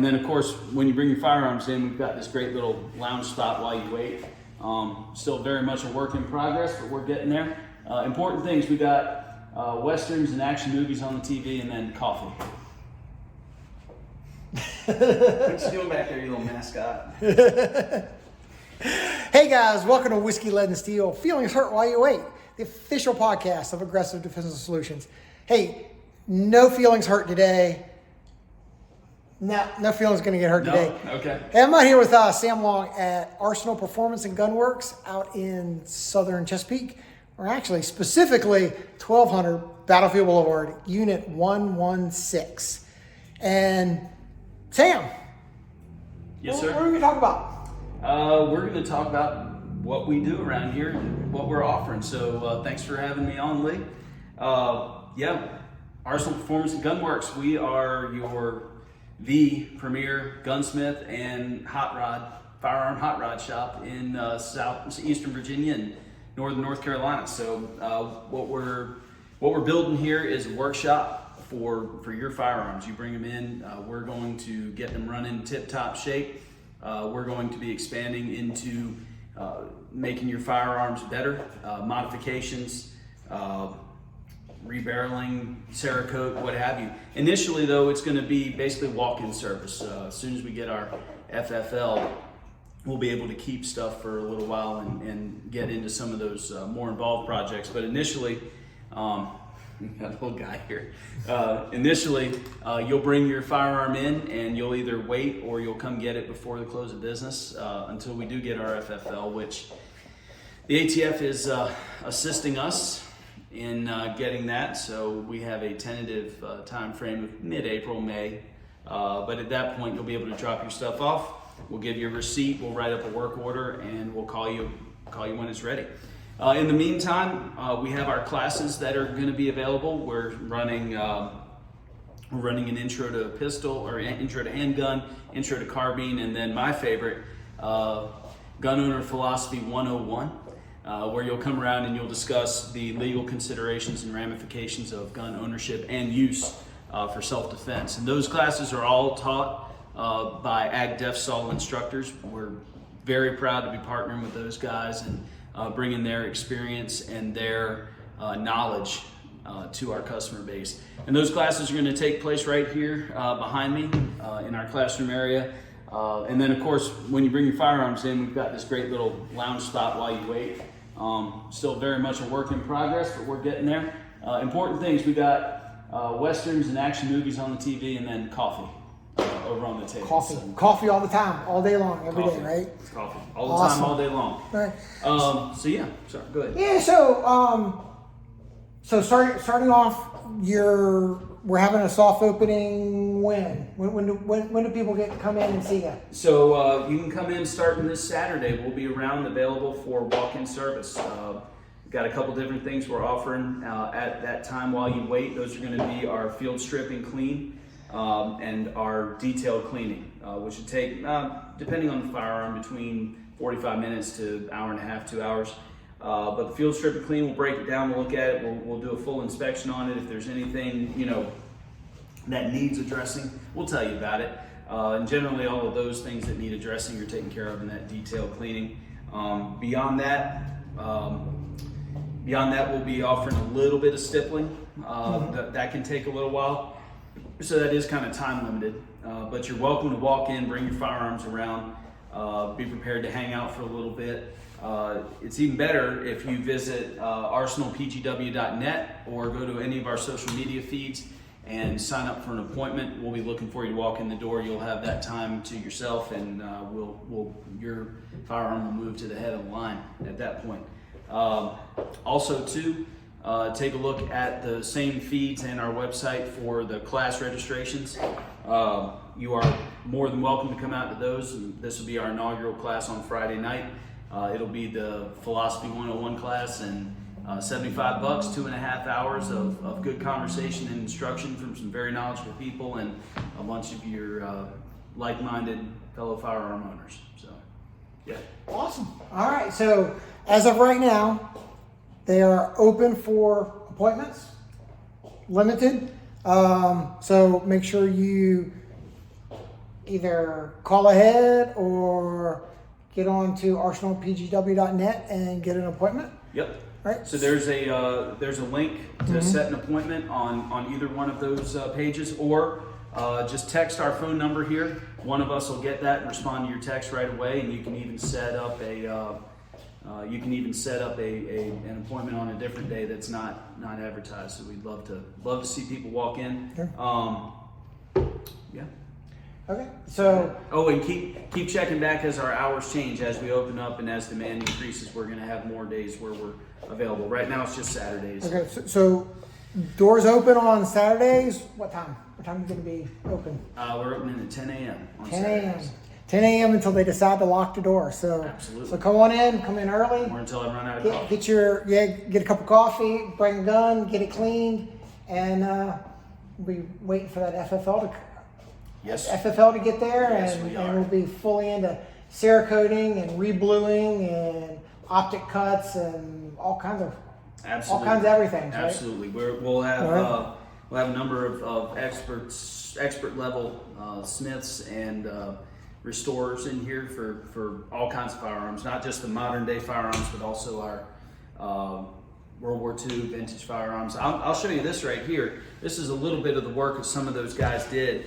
And then of course, when you bring your firearms in, we've got this great little lounge spot while you wait. Still very much a work in progress, but we're getting there. Important things, we got Westerns and action movies on the TV, and then coffee. What you doing back there, you little mascot? Hey guys, welcome to Whiskey, Lead, and Steel. Feelings Hurt While You Wait, the official podcast of Aggressive Defensive Solutions. Hey, no feelings hurt today. No feelings going to get hurt today. Okay. Hey, I'm out here with Sam Long at Arsenal Performance and Gun Works out in southern Chesapeake. Or actually, specifically 1200 Battlefield Boulevard, Unit 116. And Sam, Yes, sir. what are we going to talk about? We're going to talk about what we do around here and what we're offering. So thanks for having me on, Lee. Arsenal Performance and Gun Works. We are the premier gunsmith and firearm hot rod shop in southeastern Virginia and northern North Carolina. So what we're building here is a workshop for your firearms. You bring them in, we're going to get them running tip-top shape. We're going to be expanding into making your firearms better, modifications, rebarreling, Cerakote, what have you. Initially though, it's going to be basically walk-in service. As soon as we get our FFL, we'll be able to keep stuff for a little while and get into some of those more involved projects. But initially, got a little guy here. Initially, you'll bring your firearm in and you'll either wait or you'll come get it before the close of business until we do get our FFL, which the ATF is assisting us in getting that. So we have a tentative time frame of mid-April, May. But at that point, you'll be able to drop your stuff off. We'll give you a receipt, we'll write up a work order, and we'll call you when it's ready. In the meantime, we have our classes that are going to be available. We're running an intro to pistol, or intro to handgun, intro to carbine, and then my favorite, Gun Owner Philosophy 101, where you'll come around and you'll discuss the legal considerations and ramifications of gun ownership and use for self-defense. And those classes are all taught by AgDefSol instructors. We're very proud to be partnering with those guys and bringing their experience and their knowledge to our customer base. And those classes are going to take place right here behind me in our classroom area. And then of course, when you bring your firearms in, we've got this great little lounge spot while you wait. Still very much a work in progress, but we're getting there. Important things, we got Westerns and action movies on the TV, and then coffee over on the table. Coffee all the time, all day long, every day, right? Coffee all the time, all day long. Right. Sorry, go ahead. Yeah. So starting off, we're having a soft opening. When do people come in and see you? So you can come in starting this Saturday. We'll be around, available for walk-in service. We've got a couple different things we're offering at that time while you wait. Those are going to be our field strip and clean. And our detailed cleaning, which should take, depending on the firearm, between 45 minutes to an hour and a half, 2 hours. But the field strip and clean, we'll break it down, we'll look at it, we'll do a full inspection on it. If there's anything, that needs addressing, we'll tell you about it. And generally all of those things that need addressing are taken care of in that detailed cleaning. Beyond that, we'll be offering a little bit of stippling. That can take a little while. So that is kind of time limited, but you're welcome to walk in, bring your firearms around, be prepared to hang out for a little bit. It's even better if you visit arsenalpgw.net or go to any of our social media feeds and sign up for an appointment. We'll be looking for you to walk in the door. You'll have that time to yourself, and your firearm will move to the head of the line at that point. Also, too, take a look at the same feeds and our website for the class registrations. You are more than welcome to come out to those. And this will be our inaugural class on Friday night. It'll be the Philosophy 101 class, and $75, 2.5 hours of good conversation and instruction from some very knowledgeable people and a bunch of your like-minded fellow firearm owners. So, yeah. Awesome. All right. So as of right now, they are open for appointments, limited. So make sure you either call ahead or get on to arsenalpgw.net and get an appointment. Yep. Right. So there's a link to set an appointment on either one of those pages, or just text our phone number here. One of us will get that and respond to your text right away, and you can even set up an appointment on a different day that's not advertised. So we'd love to see people walk in. Sure. Yeah. Okay. So. Oh, and keep checking back as our hours change, as we open up and as demand increases. We're going to have more days where we're available. Right now it's just Saturdays. Okay. So doors open on Saturdays. What time? What time are you going to be open? We're opening at 10 a.m. on 10 a.m. Saturdays. 10 a.m. until they decide to lock the door. So, Absolutely. So come in early. Or until I run out of coffee. Get a cup of coffee, bring a gun, get it cleaned, and we waiting for that FFL to get there, Yes, and we are. we'll be fully into Cerakoting and rebluing and optic cuts and all kinds of everything. Right? Absolutely. We'll have a number of expert level smiths and restorers in here for all kinds of firearms, not just the modern day firearms, but also our World War II vintage firearms. I'll show you this right here. This is a little bit of the work that some of those guys did.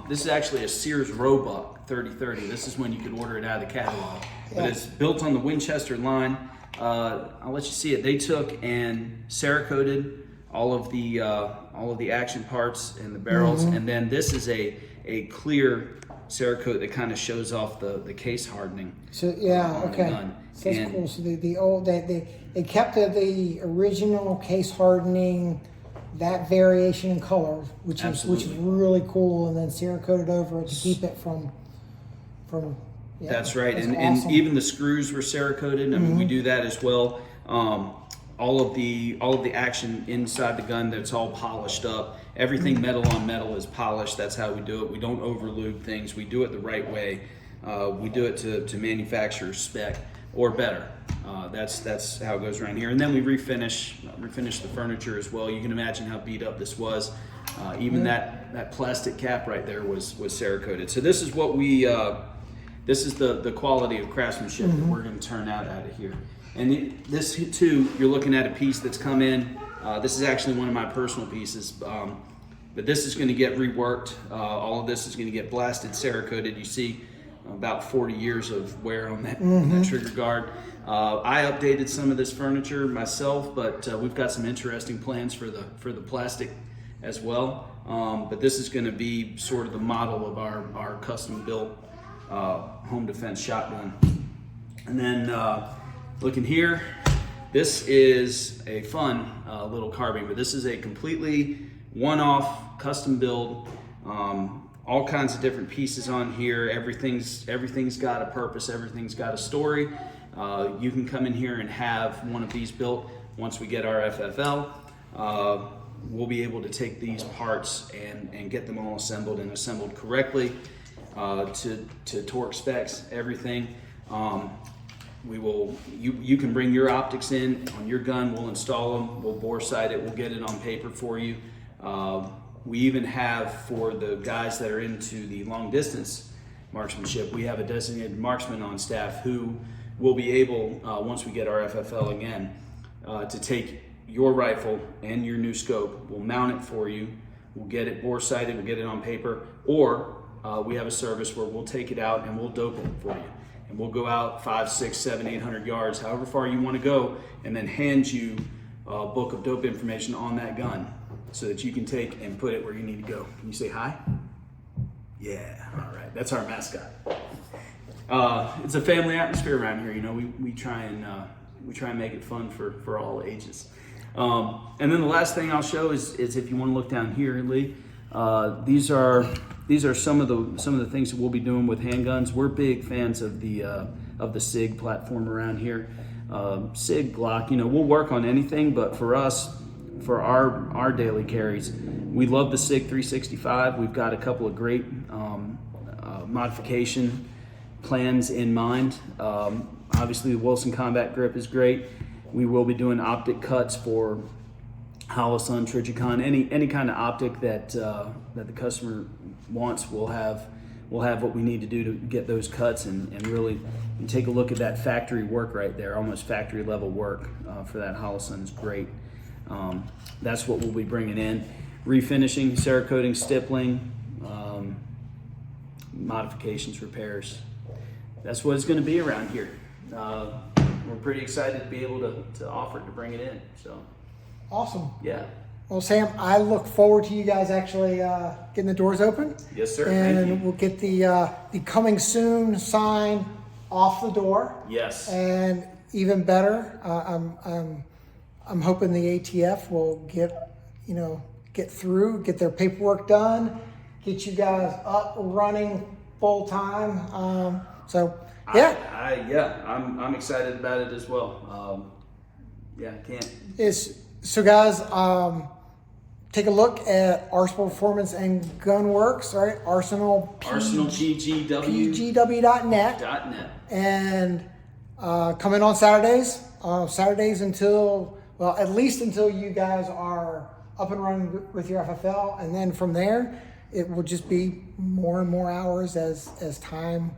This is actually a Sears Roebuck 3030. This is when you could order it out of the catalog. But it's built on the Winchester line. I'll let you see it. They took and Cerakoted all of the action parts and the barrels, and then this is a clear Cerakote that kind of shows off the case hardening. So on the gun. So that's cool. So they kept the original case hardening, that variation in color, which is really cool, and then Cerakoted over it to keep it from. Yeah, that's right, that's and awesome. even the screws were Cerakoted. I mean, we do that as well. All of the action inside the gun, that's all polished up. Everything metal on metal is polished. That's how we do it. We don't overlube things. We do it the right way. We do it to manufacturer's spec or better. That's how it goes around here. And then we refinish the furniture as well. You can imagine how beat up this was. Even that plastic cap right there was Cerakoted. So this is what this is the quality of craftsmanship that we're going to turn out of here. And this too, you're looking at a piece that's come in. This is actually one of my personal pieces, but this is going to get reworked. All of this is going to get blasted Cerakoted. You see about 40 years of wear on that trigger guard. I updated some of this furniture myself, but we've got some interesting plans for the plastic as well. But this is going to be sort of the model of our custom built home defense shotgun. And then looking here, this is a fun little carbine, but this is a completely one-off custom build. All kinds of different pieces on here. Everything's got a purpose. Everything's got a story. You can come in here and have one of these built. Once we get our FFL, we'll be able to take these parts and get them all assembled and assembled correctly to torque specs, everything. You can bring your optics in on your gun. We'll install them. We'll bore sight it. We'll get it on paper for you. We even have, for the guys that are into the long distance marksmanship, we have a designated marksman on staff who will be able, once we get our FFL again, to take your rifle and your new scope. We'll mount it for you. We'll get it bore sighted. We'll get it on paper. Or we have a service where we'll take it out and we'll dope it for you. And we'll go out 5, 6, 7, 800 yards, however far you want to go, and then hand you a book of dope information on that gun so that you can take and put it where you need to go. Can you say hi? Yeah, all right. That's our mascot. It's a family atmosphere around here. You know, we try and make it fun for all ages. And then the last thing I'll show is if you want to look down here, Lee. These are some of the things that we'll be doing with handguns. We're big fans of the SIG platform around here. SIG, Glock, you know, we'll work on anything, but for us, for our daily carries, we love the SIG 365. We've got a couple of great modification plans in mind. Obviously, the Wilson Combat Grip is great. We will be doing optic cuts for Holosun, Trijicon, any kind of optic that the customer wants. We'll have we'll have what we need to do to get those cuts and really take a look at that factory work right there, almost factory level work for that Holosun is great. That's what we'll be bringing in. Refinishing, Cerakoting, stippling, modifications, repairs. That's what it's going to be around here. We're pretty excited to be able to offer it, to bring it in. So Awesome. yeah. Well, Sam, I look forward to you guys actually getting the doors open. Yes, sir. Thank And you. we'll get the coming soon sign off the door. Yes. And even better, I'm hoping the ATF will get through, get their paperwork done, get you guys up running full time. So yeah, I'm excited about it as well. Yeah, I can't. So guys, take a look at Arsenal Performance and Gunworks, all right? PGW.net. And come in on Saturdays. Saturdays until, well, at least until you guys are up and running with your FFL, and then from there, it will just be more and more hours as time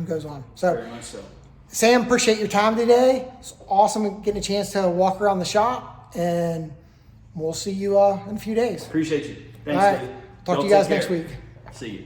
goes on. So, Very much so. Sam, appreciate your time today. It's awesome getting a chance to walk around the shop, and we'll see you in a few days. Appreciate you. Thanks, All right. Dave. Talk to Y'all you guys take next care. week. See you.